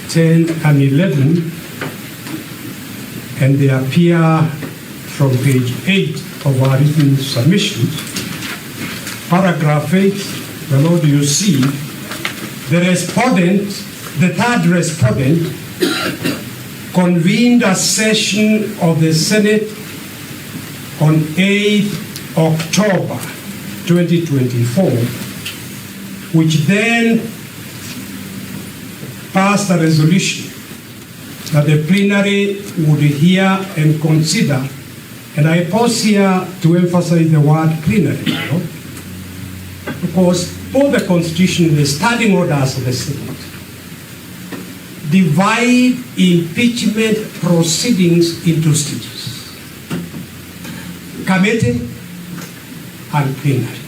10 and 11, and they appear from page 8 of our written submission. Paragraph 8, the Lord, you see, the third respondent, convened a session of the Senate on 8th October 2024, which then passed a resolution that the plenary would hear and consider, and I pause here to emphasize the word plenary, because both the Constitution and the standing orders of the Senate divide impeachment proceedings into stages: committee and plenary.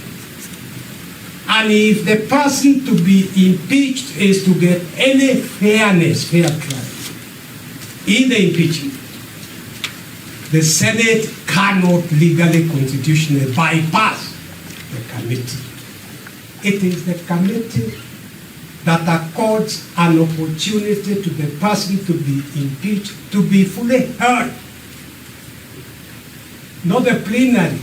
And if the person to be impeached is to get any fair trial in the impeachment, the Senate cannot legally, constitutionally bypass the committee. It is the committee that accords an opportunity to the person to be impeached to be fully heard, not the plenary.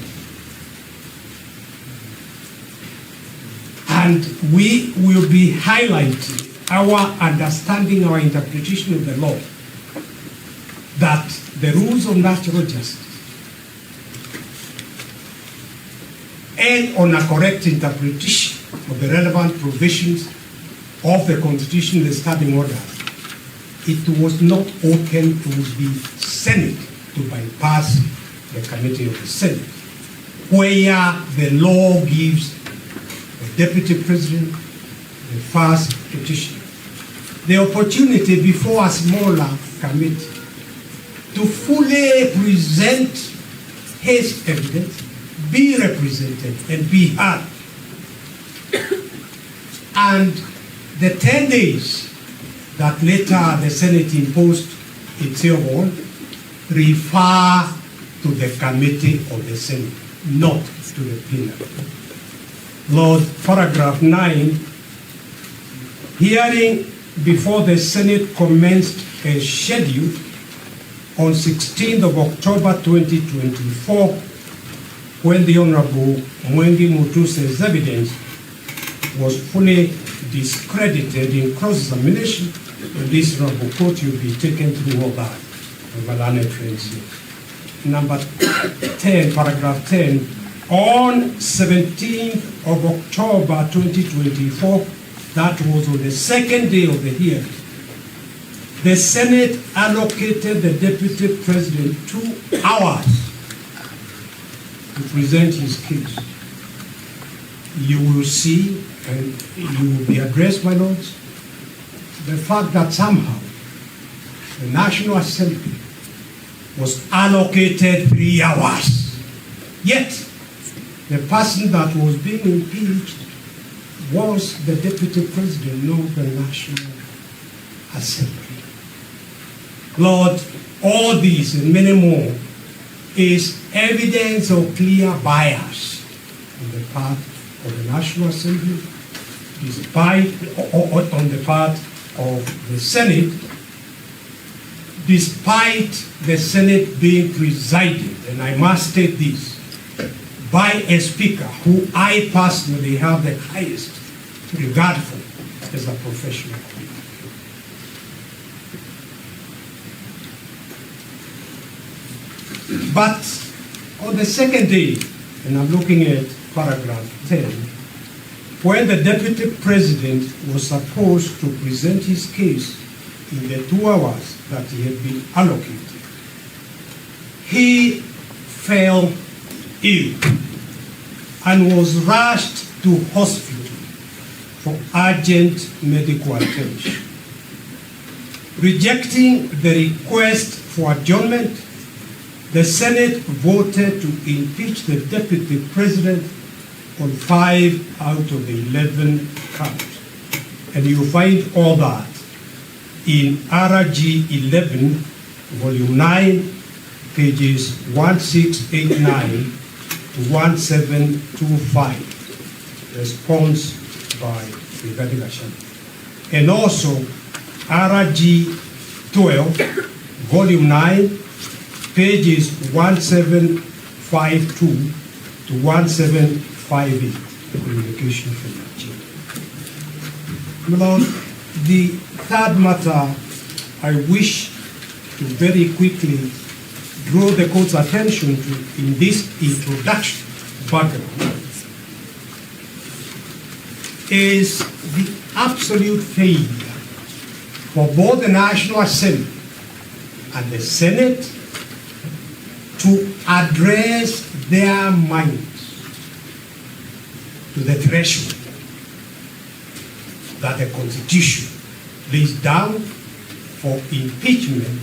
And we will be highlighting our understanding, our interpretation of the law, that the rules of natural justice and on a correct interpretation of the relevant provisions of the Constitution and the standing order, it was not open to the Senate to bypass the committee of the Senate, where the law gives the Deputy President, the first petitioner, the opportunity before a smaller committee to fully present his evidence, be represented, and be heard. And the 10 days that later the Senate imposed itself on refer to the committee of the Senate, not to the plenary. Lord, paragraph 9, hearing before the Senate commenced a schedule on 16th of October 2024, when the Honorable Mwengi Mutuse's evidence was fully discredited in cross-examination, and this Honorable Court will be taken through all that. Number 10, paragraph 10, on 17th of October 2024, that was on the second day of the hearing, the Senate allocated the Deputy President 2 hours to present his case. You will see, and you will be addressed, my lords, the fact that somehow the National Assembly was allocated 3 hours. Yet, the person that was being impeached was the Deputy President of the National Assembly. Lord, all these and many more is evidence of clear bias on the part of the National Assembly, despite on the part of the Senate, despite the Senate being presided, and I must state this, by a speaker who I personally have the highest regard for as a professional. But on the second day, and I'm looking at paragraph 10, when the Deputy President was supposed to present his case in the 2 hours that he had been allocated, he fell ill and was rushed to hospital for urgent medical attention. Rejecting the request for adjournment, the Senate voted to impeach the Deputy President on 5 out of the 11 counts. And you find all that in RG 11, volume 9, pages 1689 to 1725, response by Brigadier Gachagua. And also RG 12, Volume 9, pages 1752 to 1758, communication from Nigeria. My Lord, the third matter I wish to very quickly draw the court's attention to in this introduction background is the absolute failure for both the National Assembly and the Senate to address their minds to the threshold that the Constitution lays down for impeachment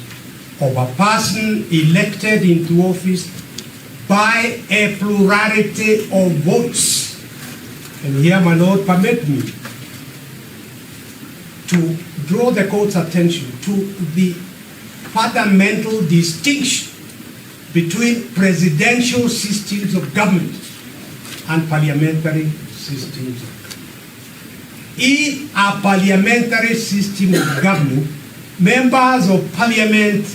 of a person elected into office by a plurality of votes. And here, my Lord, permit me to draw the court's attention to the fundamental distinction between presidential systems of government and parliamentary systems of government. In a parliamentary system of government, members of parliament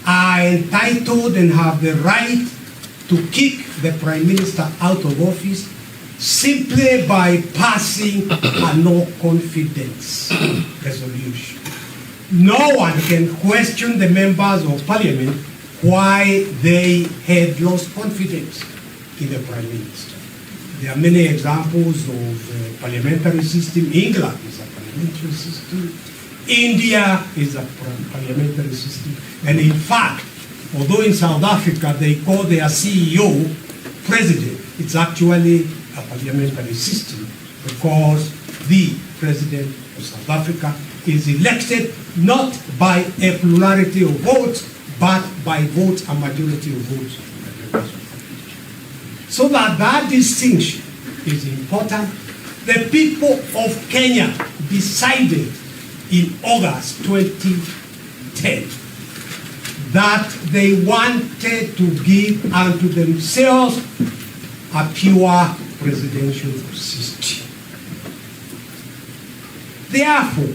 are entitled and have the right to kick the prime minister out of office simply by passing a no confidence resolution. No one can question the members of parliament why they had lost confidence in the prime minister. There are many examples of parliamentary system. England is a parliamentary system. India is a parliamentary system. And in fact, although in South Africa they call their CEO president, it's actually a parliamentary system because the president of South Africa is elected not by a plurality of votes, but by votes, a majority of votes. So that distinction is important. The people of Kenya decided in August 2010 that they wanted to give unto themselves a pure presidential system. Therefore,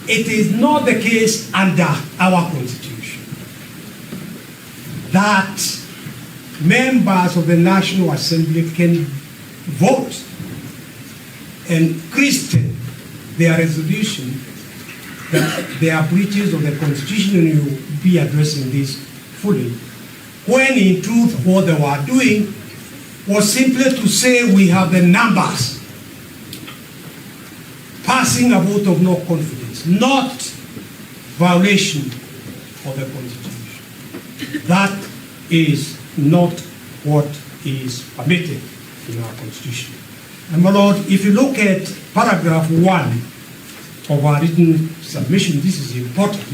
it is not the case under our Constitution that members of the National Assembly can vote and christen their resolution that there are breaches of the Constitution, and you will be addressing this fully, when in truth what they were doing was simply to say we have the numbers, passing a vote of no confidence, not violation of the Constitution. That is not what is permitted in our Constitution. And my Lord, if you look at paragraph 1 of our written submission, this is important.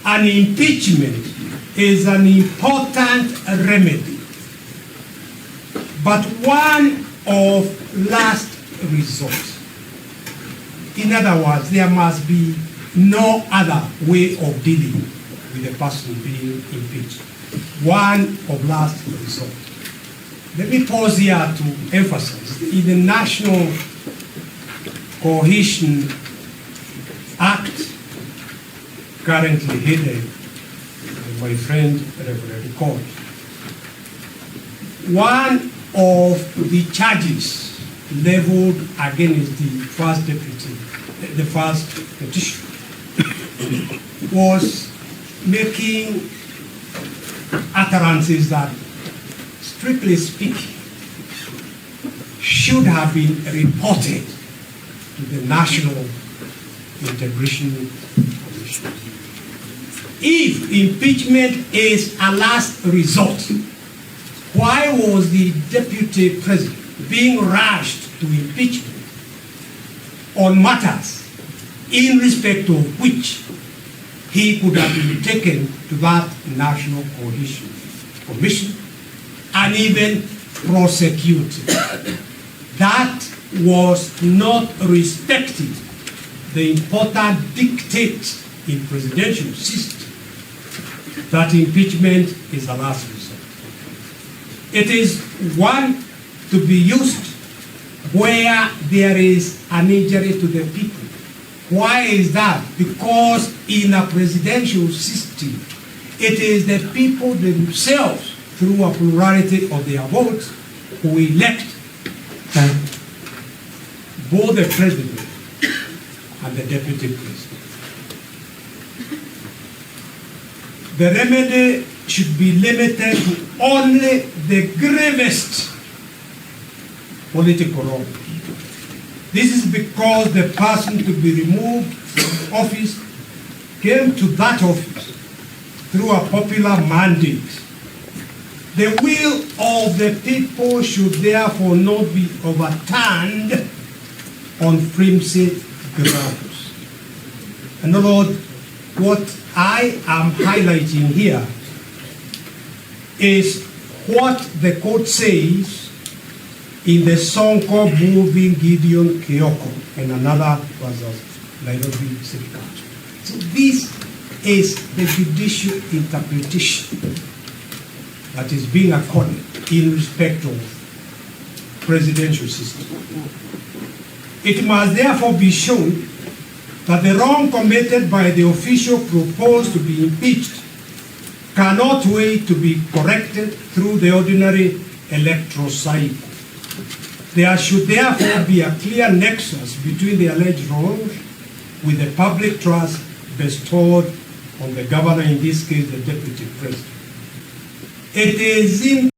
An impeachment is an important remedy, but one of last resort. In other words, there must be no other way of dealing with a person being impeached. One of last resort. Let me pause here to emphasize in the National Cohesion Act, currently headed by my friend Reverend Court, one of the charges leveled against the first deputy, the first petition, was making utterances that, strictly speaking, should have been reported to the National Integration Commission. If impeachment is a last resort, why was the deputy president being rushed to impeachment on matters in respect of which he could have been taken to that National Cohesion Commission and even prosecuted? That was not respecting the important dictate in presidential system that impeachment is a last resort. It is one to be used where there is an injury to the people Why is that? Because in a presidential system, it is the people themselves, through a plurality of their votes, who elect both the president and the deputy president. The remedy should be limited to only the gravest political wrong. This is because the person to be removed from office came to that office through a popular mandate. The will of the people should therefore not be overturned on flimsy grounds. And Lord, what I am highlighting here is what the court says in the song called Moving Gideon Kyoko, and another versus Nairobi City Council. So this is the judicial interpretation that is being accorded in respect of presidential system. It must therefore be shown that the wrong committed by the official proposed to be impeached cannot wait to be corrected through the ordinary electoral cycle. There should therefore be a clear nexus between the alleged wrongs with the public trust bestowed on the governor, in this case the deputy president. It is